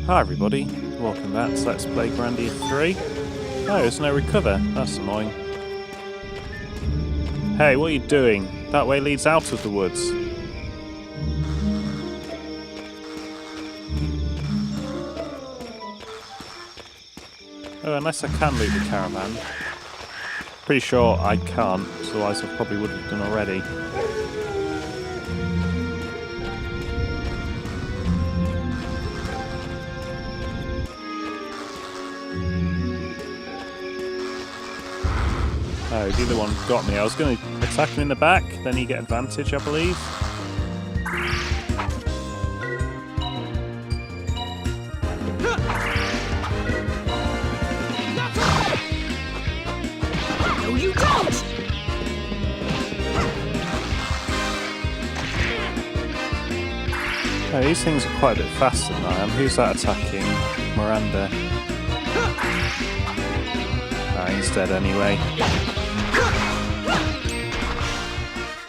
Hi everybody, welcome back to Let's Play Grandia 3. Oh, there's no recover, that's annoying. Hey, what are you doing? That way leads out of the woods. Oh, unless I can loot the caravan. Pretty sure I can't, otherwise I probably would have done already. Oh, the other one got me. I was going to attack him in the back, then you get advantage, I believe. No, you don't! Oh, these things are quite a bit faster than I am. Who's that attacking? Miranda. Ah, he's dead anyway.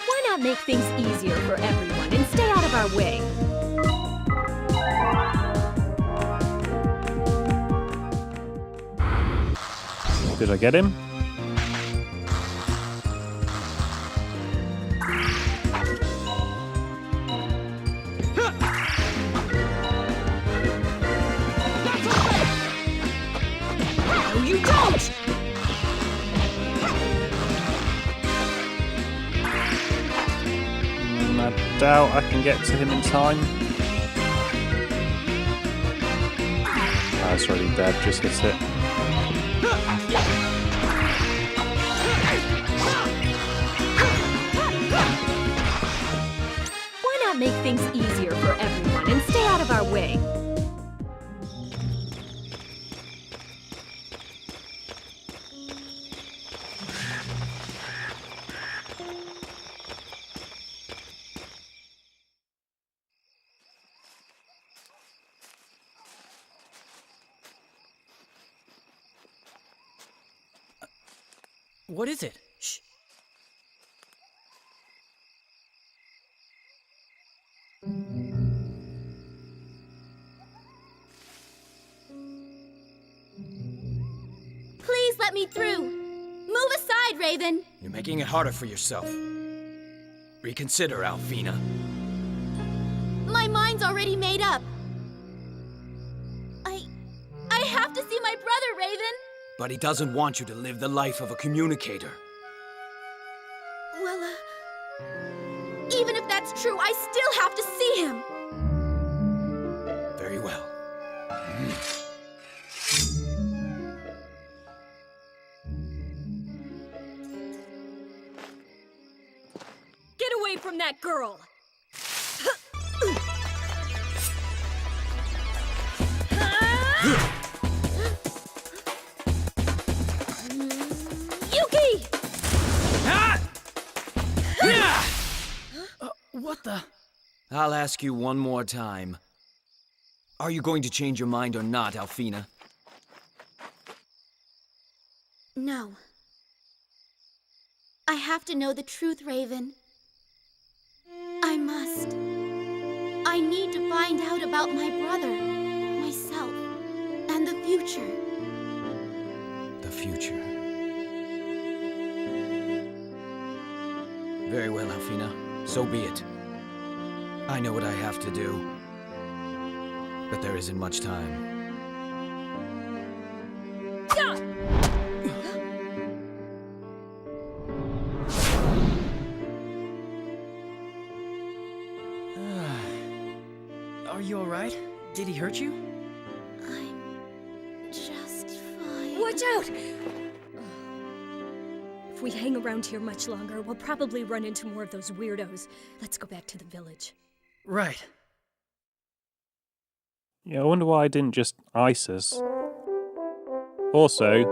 Why not make things easier for everyone and stay out of our way? Did I get him? No, you don't! I doubt I can get to him in time. Ah, it's already dead, just hit it. Why not make things easier for everyone and stay out of our way? What is it? Shh. Please let me through! Move aside, Raven! You're making it harder for yourself. Reconsider, Fina. My mind's already made up. I have to see my brother, Raven! But he doesn't want you to live the life of a communicator. Well, even if that's true, I still have to see him! Very well. Get away from that girl! Yuki! What the? I'll ask you one more time. Are you going to change your mind or not, Fina? No. I have to know the truth, Raven. I must. I need to find out about my brother, myself, and the future. The future. Very well, Fina. So be it. I know what I have to do. But there isn't much time. Are you alright? Did he hurt you? I'm just fine. Watch out! If we hang around here much longer, we'll probably run into more of those weirdos. Let's go back to the village. Right. Yeah, I wonder why I didn't just ISIS. Also,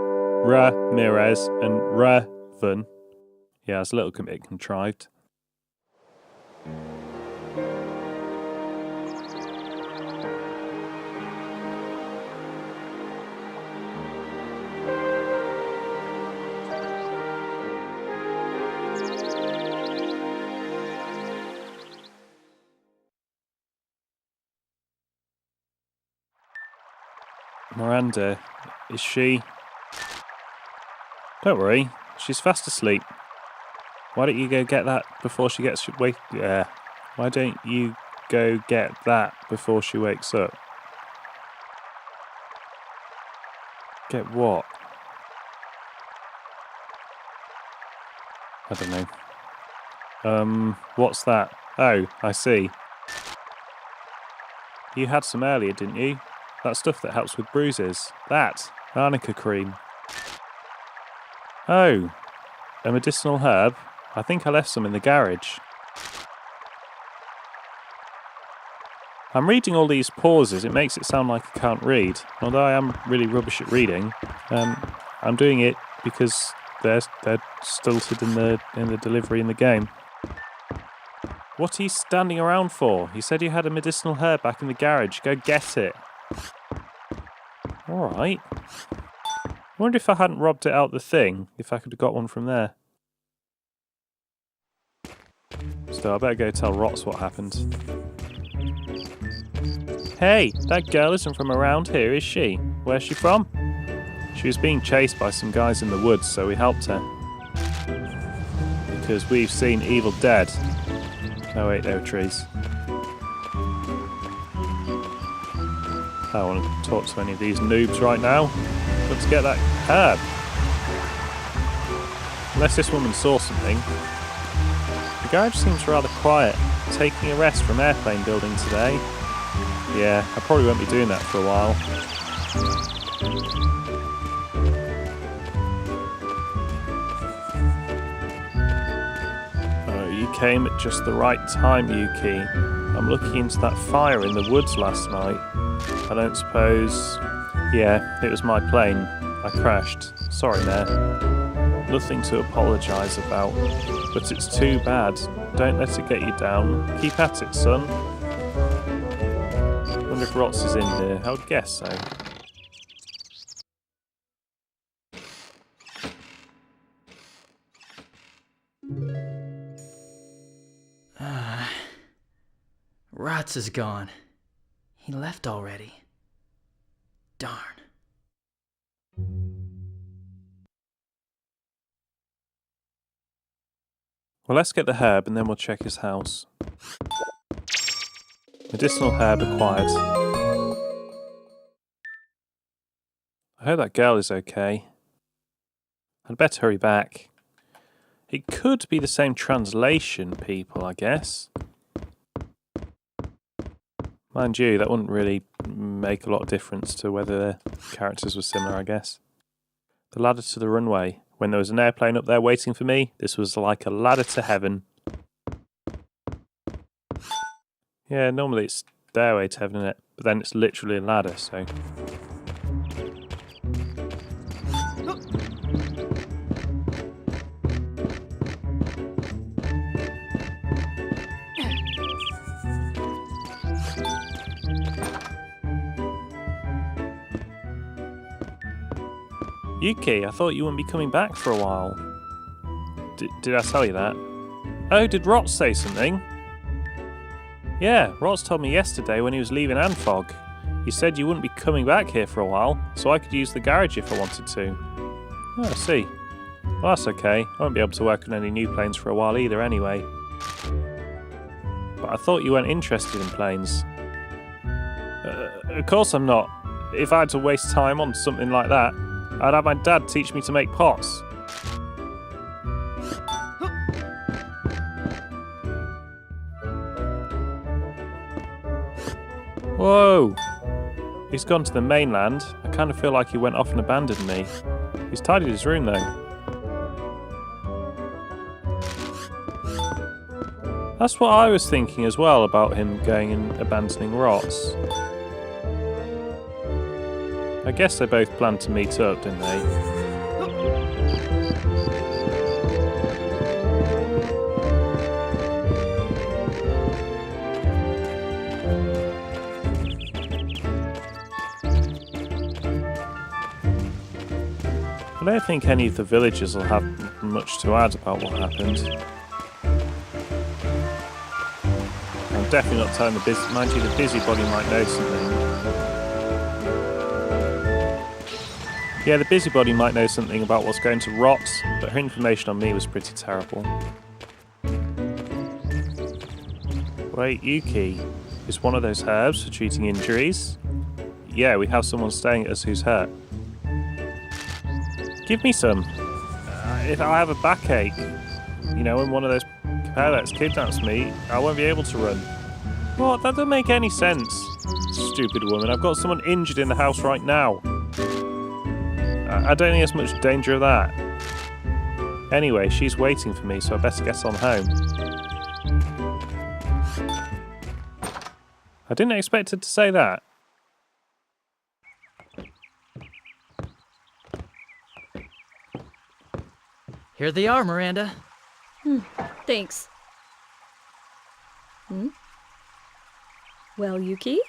Ramirez and Raven. Yeah, it's a little bit contrived. Miranda, is she... Don't worry, she's fast asleep. Why don't you go get that before she gets... Why don't you go get that before she wakes up? Get what? I don't know. What's that? Oh, I see. You had some earlier, didn't you? That stuff that helps with bruises. That. Arnica cream. Oh. A medicinal herb? I think I left some in the garage. I'm reading all these pauses. It makes it sound like I can't read. Although I am really rubbish at reading. I'm doing it because they're stilted in the delivery in the game. What are you standing around for? You said you had a medicinal herb back in the garage. Go get it. Alright. I wonder if I hadn't robbed it out the thing, if I could have got one from there. So I better go tell Rots what happened. Hey, that girl isn't from around here, is she? Where's she from? She was being chased by some guys in the woods, so we helped her. Because we've seen Evil Dead. Oh wait, there are trees. I don't want to talk to any of these noobs right now. Let's get that herb. Unless this woman saw something. The garage seems rather quiet. Taking a rest from airplane building today. Yeah, I probably won't be doing that for a while. Oh, you came at just the right time, Yuki. I'm looking into that fire in the woods last night. I don't suppose... Yeah, it was my plane. I crashed. Sorry, Mayor. Nothing to apologise about. But it's too bad. Don't let it get you down. Keep at it, son. Wonder if Rots is in here. I would guess so. Rots is gone. He left already. Darn. Well, let's get the herb and then we'll check his house. Medicinal herb acquired. I hope that girl is okay. I'd better hurry back. It could be the same translation, people, I guess. Mind you, that wouldn't really make a lot of difference to whether the characters were similar, I guess. The ladder to the runway. When there was an airplane up there waiting for me, this was like a ladder to heaven. Yeah, normally it's stairway to heaven, isn't it? But then it's literally a ladder, so... Yuki, I thought you wouldn't be coming back for a while. Did I tell you that? Oh, did Rots say something? Yeah, Rots told me yesterday when he was leaving Anfog. He said you wouldn't be coming back here for a while, so I could use the garage if I wanted to. Oh, I see. Well, that's okay. I won't be able to work on any new planes for a while either anyway. But I thought you weren't interested in planes. Of course I'm not. If I had to waste time on something like that, I'd have my dad teach me to make pots. Whoa! He's gone to the mainland. I kind of feel like he went off and abandoned me. He's tidied his room though. That's what I was thinking as well about him going and abandoning Rots. I guess they both planned to meet up, didn't they? I don't think any of the villagers will have much to add about what happened. I'm definitely not telling the busy... Mind you, the busybody might know something. Yeah, the busybody might know something about what's going to rot, but her information on me was pretty terrible. Wait, Yuki, is one of those herbs for treating injuries? Yeah, we have someone staying at us who's hurt. Give me some. If I have a backache, you know, when one of those pellets kidnaps me, I won't be able to run. What? That doesn't make any sense. Stupid woman, I've got someone injured in the house right now. I don't think there's much danger of that. Anyway, she's waiting for me, so I better get on home. I didn't expect her to say that. Here they are, Miranda. Thanks. Well, Yuki?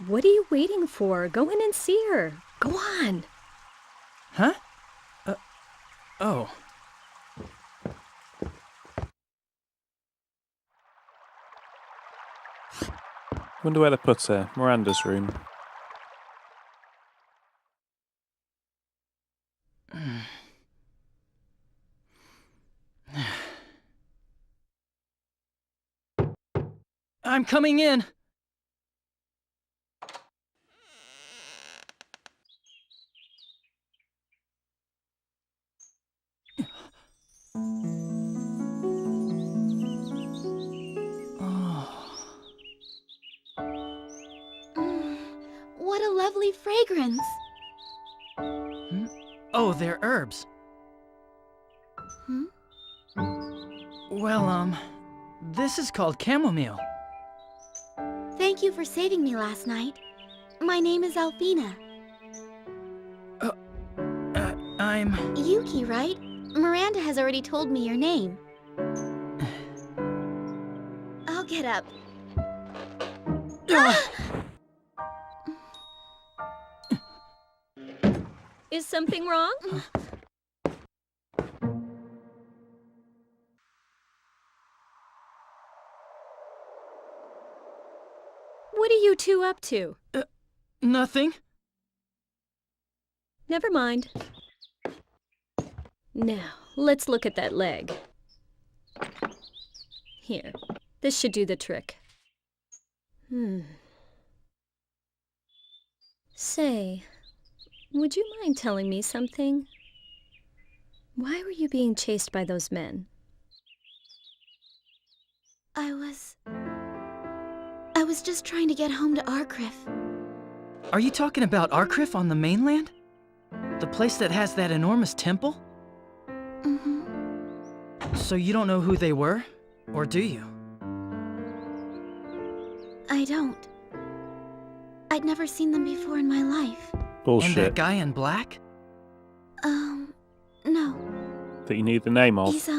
What are you waiting for? Go in and see her. Go on. Huh? Oh. Wonder where they put her. Miranda's room. I'm coming in. What a lovely fragrance. Oh, they're herbs. Well, this is called chamomile. Thank you for saving me last night. My name is Fina. I'm... Yuki, right? Miranda has already told me your name. I'll get up. Is something wrong? What are you two up to? Nothing. Never mind. Now, let's look at that leg. Here, this should do the trick. Say, would you mind telling me something? Why were you being chased by those men? I was just trying to get home to Arcriff. Are you talking about Arcriff on the mainland? The place that has that enormous temple? So you don't know who they were? Or do you? I don't. I'd never seen them before in my life. Bullshit. And that guy in black? No. That you need the name of. He's,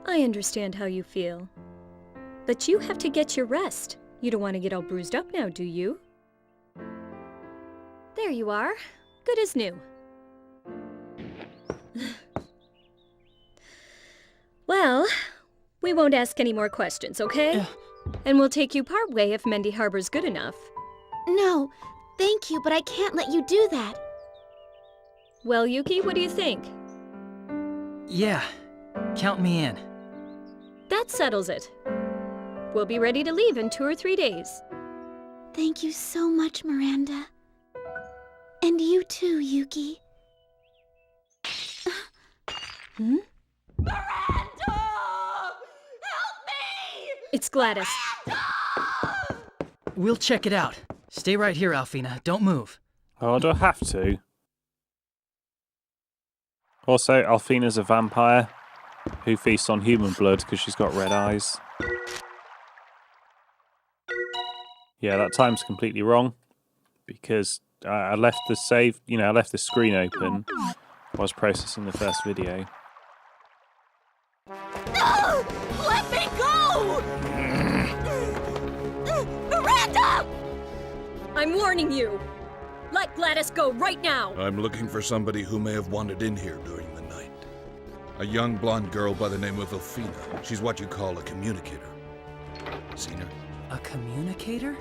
I understand how you feel. But you have to get your rest. You don't want to get all bruised up now, do you? There you are. Good as new. Well, we won't ask any more questions, okay? And we'll take you part way if Mendy Harbor's good enough. No, thank you, but I can't let you do that. Well, Yuki, what do you think? Yeah, count me in. That settles it. We'll be ready to leave in 2 or 3 days. Thank you so much, Miranda. And you too, Yuki. Miranda! Help me! It's Gladys. We'll check it out. Stay right here, Alfina. Don't move. Oh, do I have to? Also, Alfina's a vampire who feasts on human blood because she's got red eyes. Yeah, that time's completely wrong because I left the save, I left the screen open while I was processing the first video. No! Let me go! Miranda! I'm warning you. Let Gladys go right now. I'm looking for somebody who may have wandered in here during the night. A young blonde girl by the name of Fina. She's what you call a communicator. Seen her? A communicator?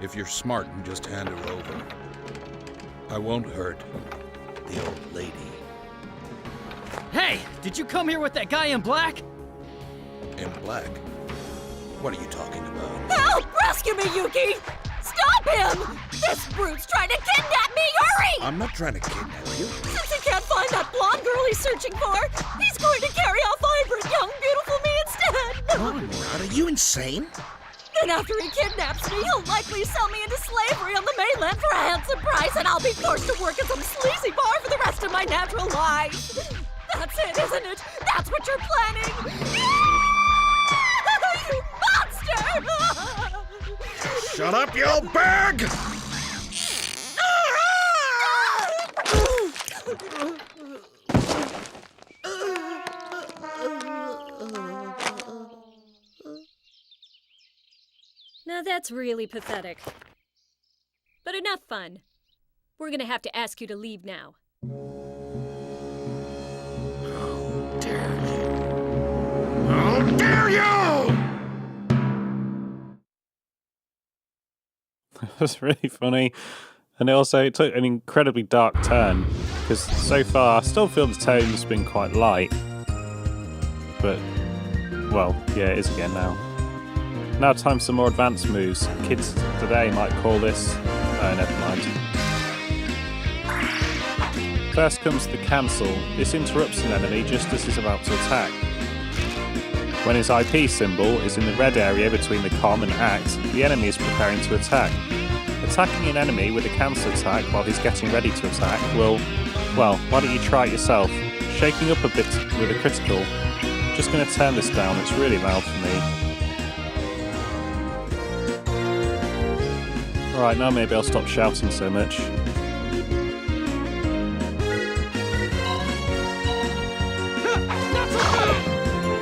If you're smart and just hand her over, I won't hurt the old lady. Hey, did you come here with that guy in black? In black? What are you talking about? Help! Rescue me, Yuki! Stop him! This brute's trying to kidnap me! Hurry! I'm not trying to kidnap you. Since he can't find that blonde girl he's searching for, he's going to carry off vibrant, young, beautiful me instead! Come on, Murad, are you insane? Then after he kidnaps me, he'll likely sell me into slavery on the mainland for a handsome price, and I'll be forced to work in some sleazy bar for the rest of my natural life. That's it, isn't it? That's what you're planning! You monster! Shut up, you old bag! Now that's really pathetic. But enough fun. We're gonna have to ask you to leave now. How dare you! How dare you! It was really funny. And it took an incredibly dark turn, because so far I still feel the tone's been quite light. But, well, yeah, it is again now. Now time for some more advanced moves. Kids today might call this... Oh, never mind. First comes the cancel. This interrupts an enemy just as he's about to attack. When his IP symbol is in the red area between the com and act, the enemy is preparing to attack. Attacking an enemy with a cancel attack while he's getting ready to attack will... Well, why don't you try it yourself? Shaking up a bit with a critical. Just going to turn this down, it's really loud for me. Alright, now maybe I'll stop shouting so much.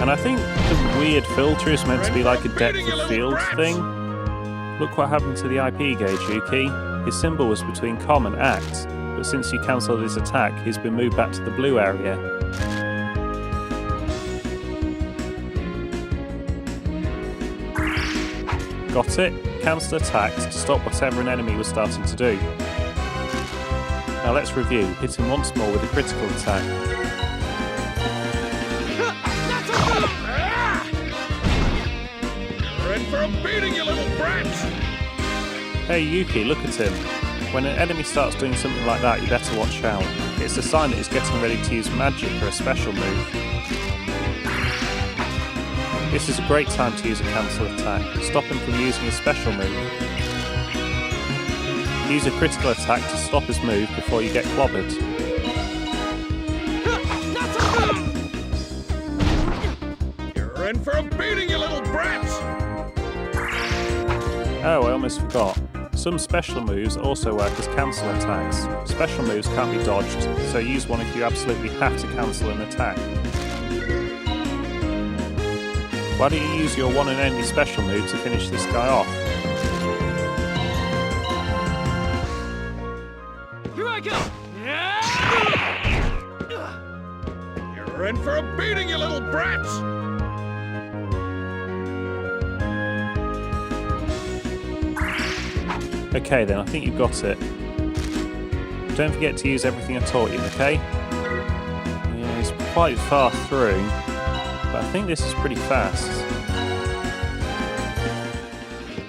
And I think the weird filter is meant to be like a depth of field thing. Look what happened to the IP gauge, Yuki. His symbol was between com and act, but since you cancelled his attack, he's been moved back to the blue area. Got it? Cancel attacks to stop whatever an enemy was starting to do. Now let's review. Hit him once more with a critical attack. You're in for a beating, you little brat! Hey Yuki, look at him. When an enemy starts doing something like that, you better watch out. It's a sign that he's getting ready to use magic or a special move. This is a great time to use a cancel attack. Stop him from using his special move. Use a critical attack to stop his move before you get clobbered. You're in for a beating, you little brat! Oh, I almost forgot. Some special moves also work as cancel attacks. Special moves can't be dodged, so use one if you absolutely have to cancel an attack. Why don't you use your one and only special move to finish this guy off? Here I go! You're in for a beating, you little brat! Okay then, I think you've got it. Don't forget to use everything I taught you, okay? Yeah, it's quite far through, but I think this is pretty fast.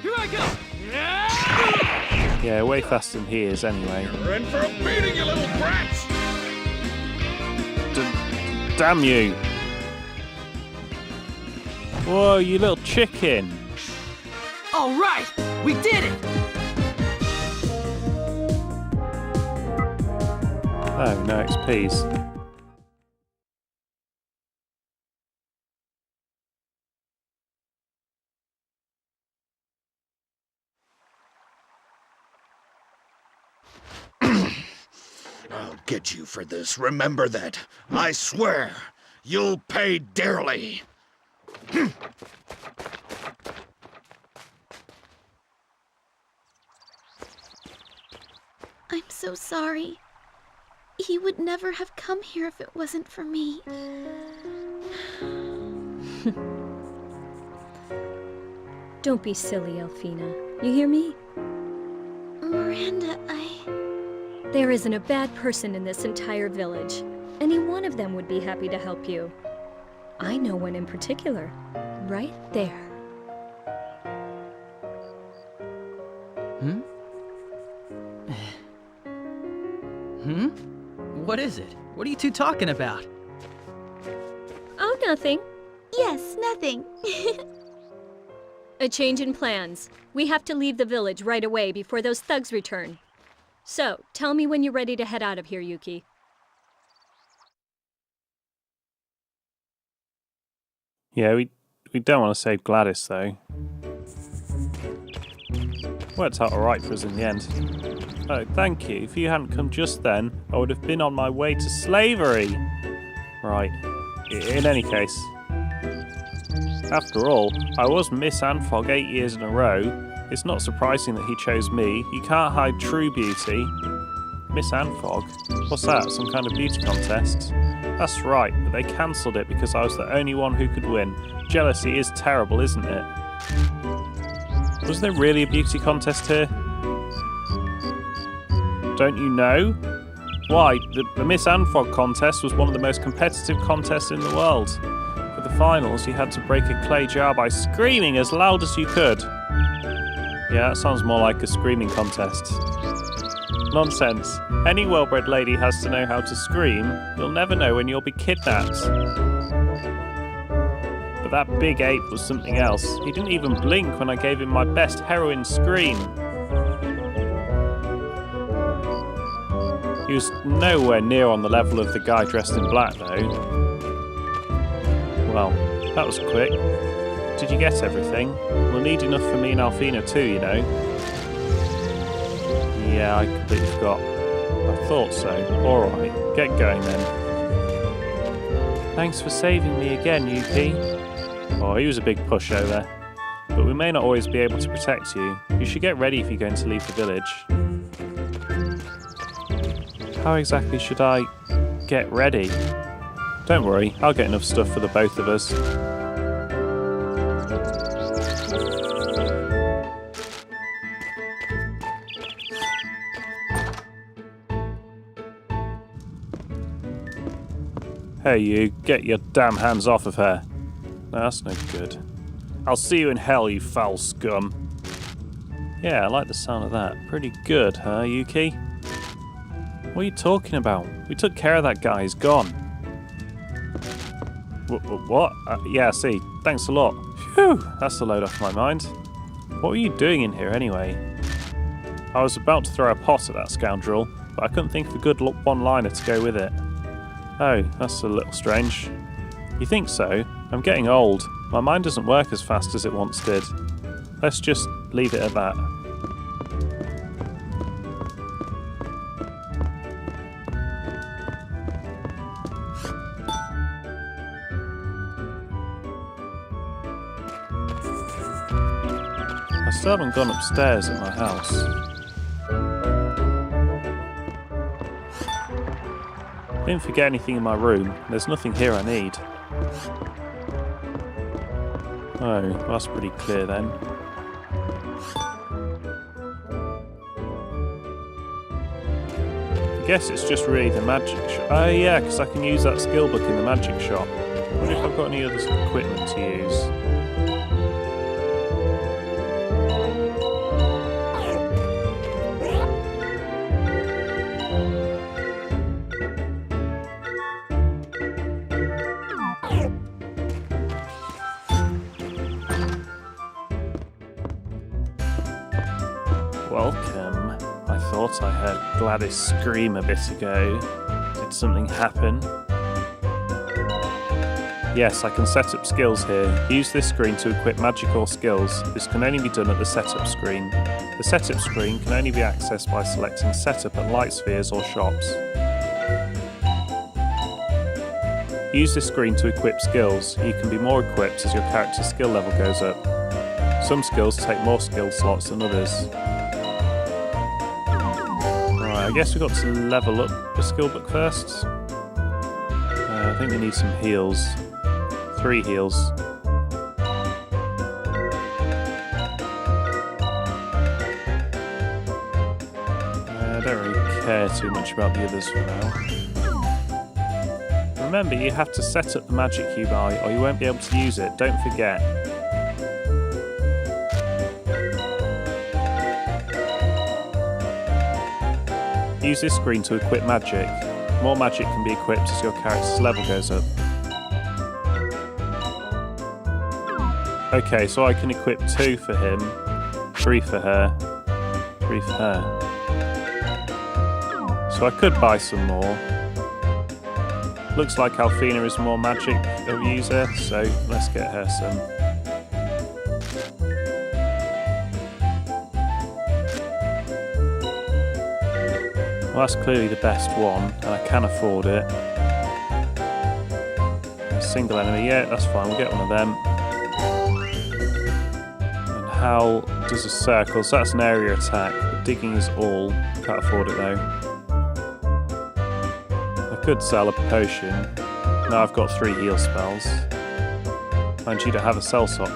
Here I go! Yeah, way faster than he is anyway. You're in for a beating, you little brat! Damn you! Whoa, you little chicken! All right, we did it! Oh, no XPs. I'll get you for this, remember that. I swear, you'll pay dearly. I'm so sorry. He would never have come here if it wasn't for me. Don't be silly, Elfina. You hear me? Miranda, There isn't a bad person in this entire village. Any one of them would be happy to help you. I know one in particular. Right there. What is it? What are you two talking about? Oh, nothing. Yes, nothing. A change in plans. We have to leave the village right away before those thugs return. So, tell me when you're ready to head out of here, Yuki. Yeah, we don't want to save Gladys, though. Worked out alright for us in the end. Oh, thank you. If you hadn't come just then, I would have been on my way to slavery. Right. In any case. After all, I was Miss Anfog 8 years in a row. It's not surprising that he chose me. You can't hide true beauty. Miss Anfog? What's that? Some kind of beauty contest? That's right, but they cancelled it because I was the only one who could win. Jealousy is terrible, isn't it? Was there really a beauty contest here? Don't you know? Why, the Miss Anfog contest was one of the most competitive contests in the world. For the finals, you had to break a clay jar by screaming as loud as you could. Yeah, that sounds more like a screaming contest. Nonsense. Any well-bred lady has to know how to scream. You'll never know when you'll be kidnapped. But that big ape was something else. He didn't even blink when I gave him my best heroine scream. He was nowhere near on the level of the guy dressed in black, though. Well, that was quick. Did you get everything? We'll need enough for me and Alfina too, you know. Yeah, I completely forgot. I thought so. Alright, get going then. Thanks for saving me again, Yuki. Oh, he was a big pushover. But we may not always be able to protect you. You should get ready if you're going to leave the village. How exactly should I get ready? Don't worry, I'll get enough stuff for the both of us. Hey you, get your damn hands off of her. No, that's no good. I'll see you in hell, you foul scum. Yeah, I like the sound of that. Pretty good, huh, Yuki? What are you talking about? We took care of that guy, he's gone. What? Yeah, I see. Thanks a lot. Phew, that's a load off my mind. What were you doing in here anyway? I was about to throw a pot at that scoundrel, but I couldn't think of a good one-liner to go with it. Oh, that's a little strange. You think so? I'm getting old. My mind doesn't work as fast as it once did. Let's just leave it at that. I still haven't gone upstairs at my house. I didn't forget anything in my room. There's nothing here I need. Oh, that's pretty clear then. I guess it's just really the magic shop. Oh yeah, because I can use that skill book in the magic shop. I wonder if I've got any other equipment to use. Welcome. I thought I heard Gladys scream a bit ago. Did something happen? Yes, I can set up skills here. Use this screen to equip magical skills. This can only be done at the setup screen. The setup screen can only be accessed by selecting setup at light spheres or shops. Use this screen to equip skills. You can be more equipped as your character's skill level goes up. Some skills take more skill slots than others. I guess we've got to level up the skill book first. I think we need some heals. 3 heals. don't really care too much about the others for now. Remember, you have to set up the magic cube eye or you won't be able to use it. Don't forget. Use this screen to equip magic. More magic can be equipped as your character's level goes up. Okay, so I can equip 2 for him, 3 for her, 3 for her. So I could buy some more. Looks like Alfina is more magic of a user, so let's get her some. Well, that's clearly the best one, and I can afford it. A single enemy, yeah, that's fine, we'll get one of them. And Hal does a circle, so that's an area attack, but digging is all. Can't afford it though. I could sell a potion. Now I've got 3 heal spells. And you don't have a cell section.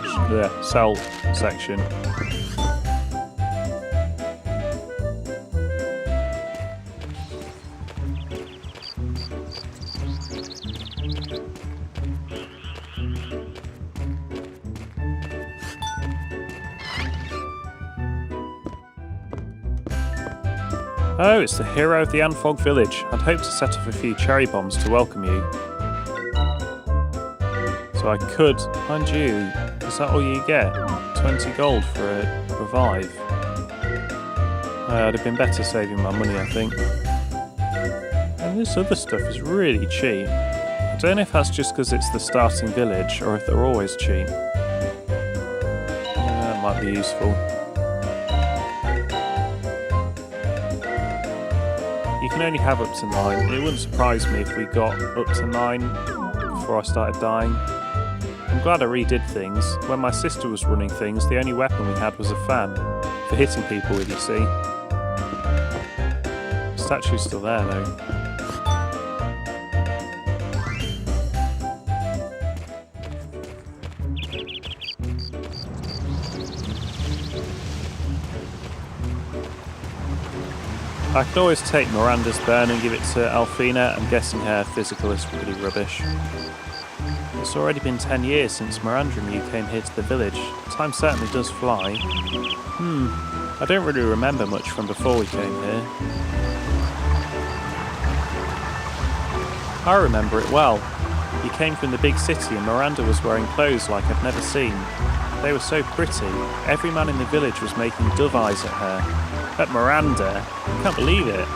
Oh, it's the hero of the Anfog village. I'd hoped to set off a few cherry bombs to welcome you. So I could, mind you, is that all you get? 20 gold for a revive. I'd have been better saving my money, I think. And this other stuff is really cheap. I don't know if that's just because it's the starting village or if they're always cheap. Yeah, that might be useful. You can only have up to 9. It wouldn't surprise me if we got up to 9 before I started dying. I'm glad I redid things. When my sister was running things, the only weapon we had was a fan, for hitting people with, you see. The statue's still there though. I could always take Miranda's burn and give it to Alfina. I'm guessing her physical is really rubbish. It's already been 10 years since Miranda and you came here to the village. Time certainly does fly. I don't really remember much from before we came here. I remember it well. You came from the big city and Miranda was wearing clothes like I've never seen. They were so pretty. Every man in the village was making dove eyes at her. At Miranda? I can't believe it.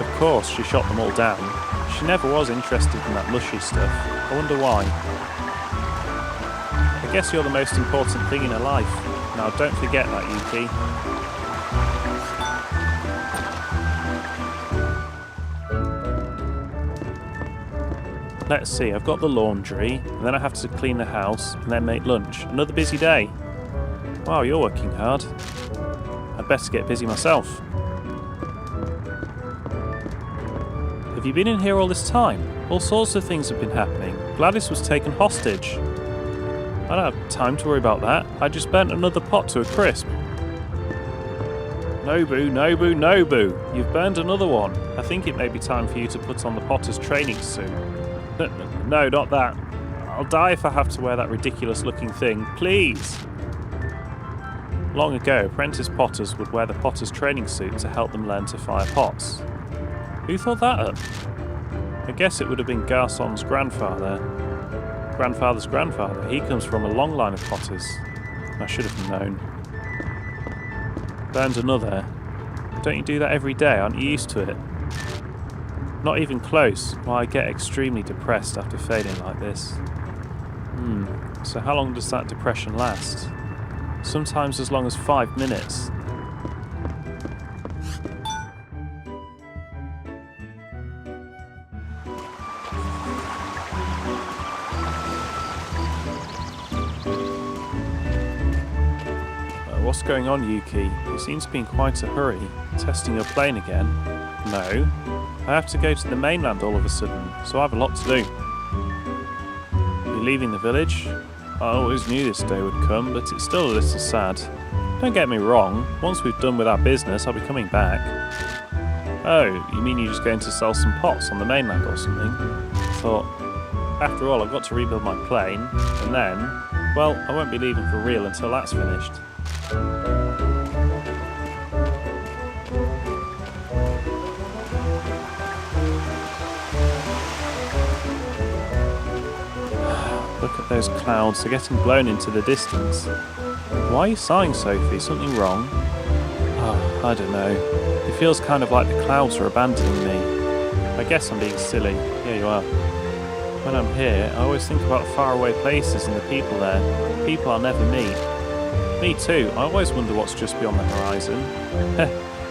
Of course, she shot them all down. She never was interested in that mushy stuff. I wonder why. I guess you're the most important thing in her life. Now don't forget that, Yuki. Let's see, I've got the laundry, and then I have to clean the house, and then make lunch. Another busy day. Wow, you're working hard. I'd better get busy myself. Have you been in here all this time? All sorts of things have been happening. Gladys was taken hostage. I don't have time to worry about that. I just burnt another pot to a crisp. Nobu, Nobu, Nobu! You've burned another one. I think it may be time for you to put on the potter's training suit. No, not that. I'll die if I have to wear that ridiculous looking thing. Please! Long ago, apprentice potters would wear the potter's training suit to help them learn to fire pots. Who thought that up? I guess it would have been Garson's grandfather. Grandfather's grandfather. He comes from a long line of potters. I should have known. Burned another. Don't you do that every day? Aren't you used to it? Not even close. Well, I get extremely depressed after failing like this. So how long does that depression last? Sometimes as long as 5 minutes. What's going on, Yuki? You seem to be in quite a hurry. Testing your plane again? No. I have to go to the mainland all of a sudden, so I have a lot to do. You're leaving the village? I always knew this day would come, but it's still a little sad. Don't get me wrong, once we've done with our business, I'll be coming back. Oh, you mean you're just going to sell some pots on the mainland or something? I thought, after all, I've got to rebuild my plane, and then, well, I won't be leaving for real until that's finished. Look at those clouds, they're getting blown into the distance. Why are you sighing, Sophie? Something wrong? Oh, I don't know. It feels kind of like the clouds are abandoning me. I guess I'm being silly. Yeah, you are. When I'm here, I always think about faraway places and the people there. People I'll never meet. Me too. I always wonder what's just beyond the horizon.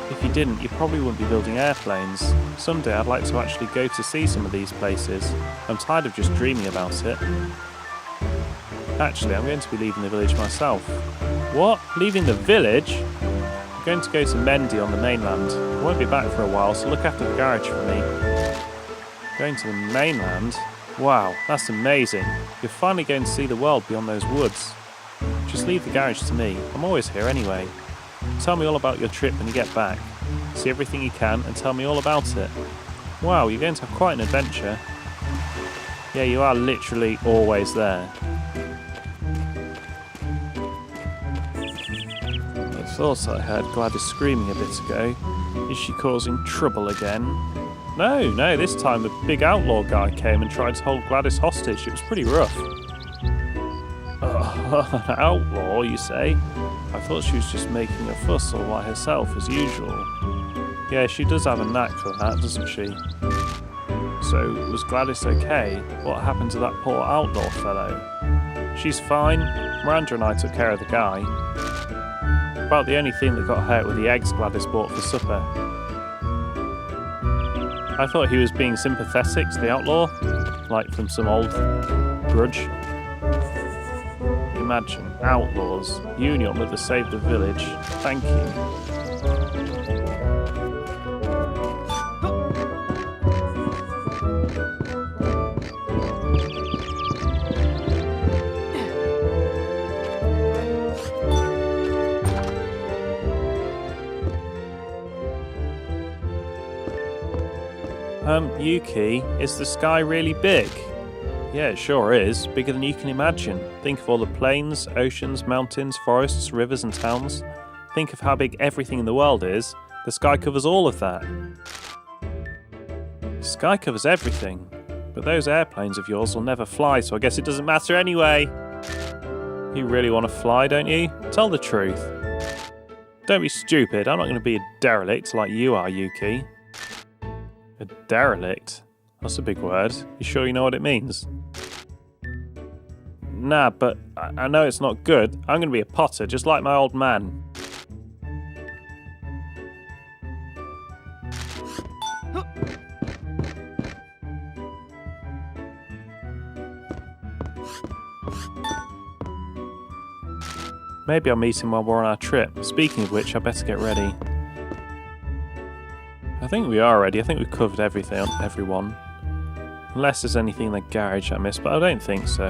If you didn't, you probably wouldn't be building airplanes. Someday I'd like to actually go to see some of these places. I'm tired of just dreaming about it. Actually, I'm going to be leaving the village myself. What? Leaving the village? I'm going to go to Mendy on the mainland. I won't be back for a while, so look after the garage for me. Going to the mainland? Wow, that's amazing. You're finally going to see the world beyond those woods. Just leave the garage to me. I'm always here anyway. Tell me all about your trip when you get back. See everything you can and tell me all about it. Wow, you're going to have quite an adventure. Yeah, you are literally always there. I thought I heard Gladys screaming a bit ago. Is she causing trouble again? No, this time a big outlaw guy came and tried to hold Gladys hostage. It was pretty rough. An outlaw, you say? I thought she was just making a fuss all by herself, as usual. Yeah, she does have a knack for that, doesn't she? So, was Gladys okay? What happened to that poor outlaw fellow? She's fine. Miranda and I took care of the guy. About the only thing that got hurt were the eggs Gladys bought for supper. I thought he was being sympathetic to the outlaw, like from some old grudge. Imagine, outlaws, you and your mother saved the village. Thank you. Yuki, is the sky really big? Yeah, it sure is. Bigger than you can imagine. Think of all the plains, oceans, mountains, forests, rivers and towns. Think of how big everything in the world is. The sky covers all of that. The sky covers everything. But those airplanes of yours will never fly, so I guess it doesn't matter anyway. You really want to fly, don't you? Tell the truth. Don't be stupid. I'm not going to be a derelict like you are, Yuki. A derelict? That's a big word. You sure you know what it means? Nah, but I know it's not good. I'm going to be a potter, just like my old man. Maybe I'll meet him while we're on our trip. Speaking of which, I better get ready. I think we are ready. I think we've covered everyone. Unless there's anything in the garage I missed, but I don't think so.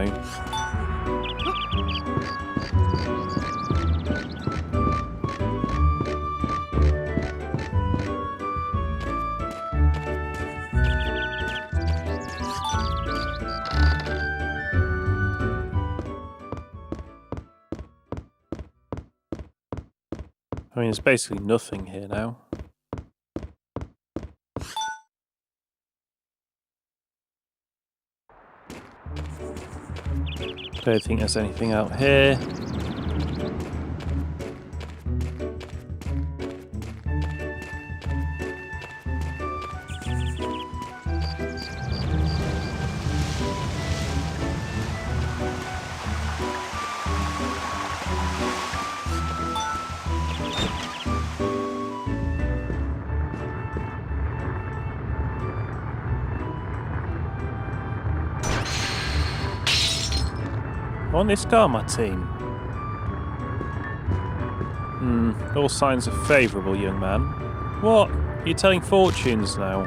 I mean, there's basically nothing here now. Don't think there's anything out here. I want this guy on my team. All signs are favourable, young man. What? You're telling fortunes now?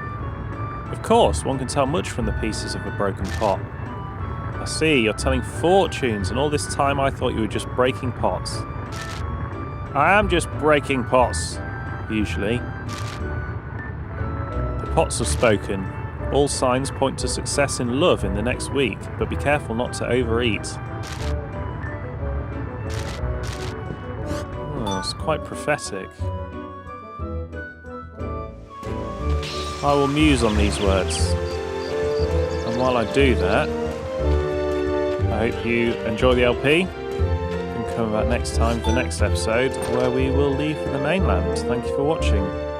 Of course, one can tell much from the pieces of a broken pot. I see, you're telling fortunes, and all this time I thought you were just breaking pots. I am just breaking pots, usually. pots have spoken. All signs point to success in love in the next week, but be careful not to overeat. Oh, it's quite prophetic. I will muse on these words. And while I do that, I hope you enjoy the LP and come back next time for the next episode where we will leave for the mainland. Thank you for watching.